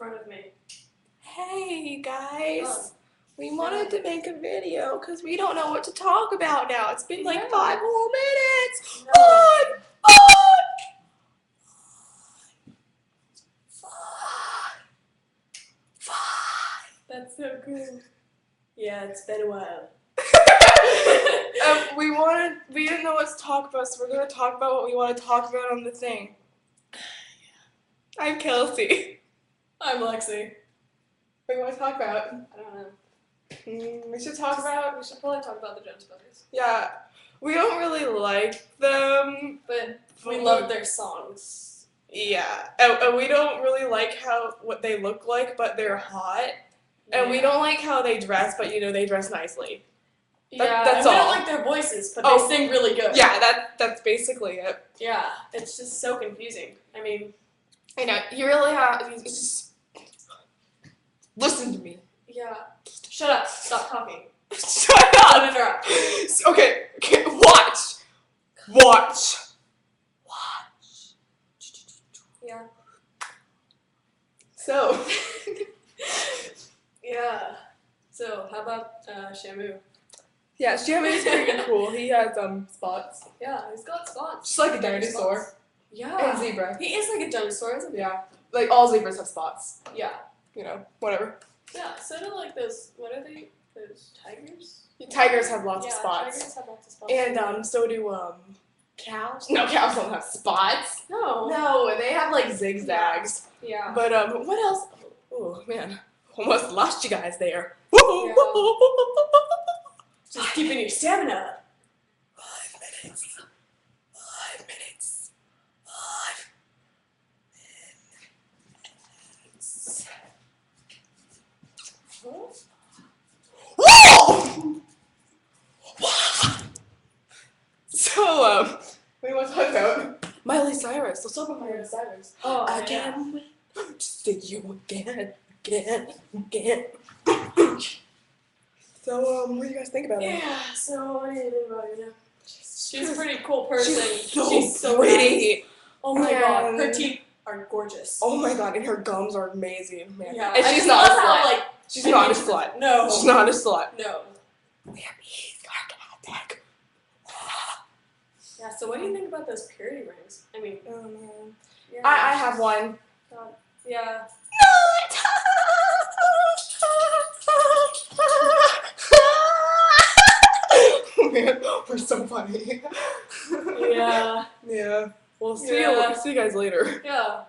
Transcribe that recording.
front of me. Hey guys, Oh. we wanted to make a video because we don't know what to talk about now. It's been like Yeah. 5 whole minutes. No. 5, 5. That's so cool. Yeah, it's been a while. We didn't know what to talk about, so we're gonna talk about what we want to talk about on the thing. I'm Kelsey. I'm Lexi. What do you want to talk about? I don't know. We should talk about. We should probably talk about the Jonas Brothers. Yeah, we don't really like them. But we love their songs. Yeah, and we don't really like what they look like, but they're hot. And we don't like how they dress, but they dress nicely. That's we all. don't like their voices, but they sing really good. Yeah, that's basically it. Yeah, it's just so confusing. I mean, I know, you really have to just listen to me. yeah. Shut up. Stop talking. Shut Don't up! interrupt. Okay, watch! Watch! Yeah. So, Yeah. So, how about Shamu? yeah, Shamu's pretty cool. He has spots. Yeah, he's got spots. Just like a dinosaur. Spots. Yeah. And zebra. He is like a dinosaur, isn't he? Yeah. Like all zebras have spots. Yeah. Whatever. Yeah, so do like those, what are they? Those tigers? Tigers have lots of Yeah, spots. tigers have lots of spots. And so do cows? no, cows don't have spots. No. No, they have like zigzags. Yeah. But what else? Oh man, almost lost you guys there. Yeah. Just keeping your stamina. 5 minutes. 5 minutes. 5 minutes. Whoa! So, what do you want to talk about? Miley Cyrus. Let's talk about Miley Cyrus. Oh, I can't wait to see you again. So, what do you guys think about her? Yeah, so what do you think about her? She's a pretty cool person. She's so pretty. Nice. Oh my god, her Man. teeth are gorgeous. Oh my god, and her gums are amazing, man. Yeah, And I she's just not a love how, slut. like, She's not a slut. No. She's not a slut. No. We're sarcastic. Yeah, so what do you think about those purity rings? I mean, Oh man. yeah. I have one. Yeah. Man, we're so funny. Yeah. Yeah. We'll see Yeah. you guys later. Yeah.